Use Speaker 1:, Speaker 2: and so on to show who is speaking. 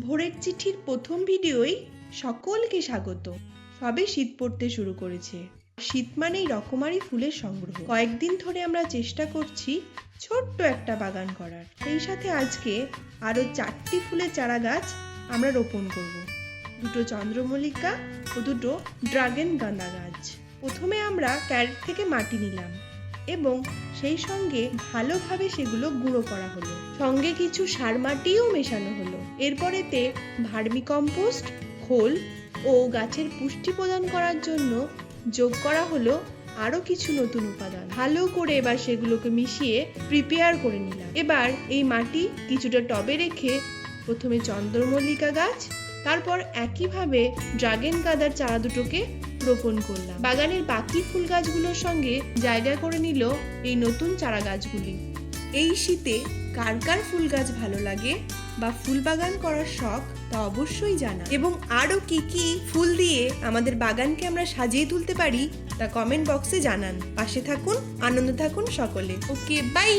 Speaker 1: ভোরের চিঠির প্রথম ভিডিওই সকলকে স্বাগত। সবে শীত পড়তে শুরু করেছে। শীত মানেই রকমারি ফুলের সংগ্রহ। কয়েকদিন ধরে আমরা চেষ্টা করছি ছোট্ট একটা বাগান করার। সেই সাথে আজকে আরো 4টি ফুলের চারা গাছ আমরা রোপণ করব। 2টো চন্দ্রমল্লিকা ও 2টো ড্রাগন গাঁদা গাছ। প্রথমে আমরা ক্যারেট থেকে মাটি নিলাম এবং সেই সঙ্গে ভালোভাবে সেগুলো গুঁড়ো করা হলো। সঙ্গে কিছু সার মাটিও মেশানো হলো। এরপরেতে ভার্মি কম্পোস্ট, খোল ও গাছের পুষ্টি প্রদান করার জন্য যোগ করা হলো আরো কিছু নতুন উপাদান। ভালো করে এবার সেগুলোকে মিশিয়ে প্রিপেয়ার করে নিলাম। এবার এই মাটি কিছুটা টবে রেখে প্রথমে চন্দ্রমল্লিকা গাছ, তারপর একইভাবে ড্রাগন গাঁদার চারা দুটোকে রোপণ করলাম। বাগানের বাকি ফুল গাছগুলোর সঙ্গে জায়গা করে নিল এই নতুন চারা গাছগুলি। এই শীতে কার কার ফুল গাছ ভালো লাগে বা ফুল বাগান করার শখ তা অবশ্যই জানা, এবং আরো কি কি ফুল দিয়ে আমাদের বাগানকে আমরা সাজিয়ে তুলতে পারি তা কমেন্ট বক্সে জানান। পাশে থাকুন, আনন্দে থাকুন সকলে। ওকে, বাই।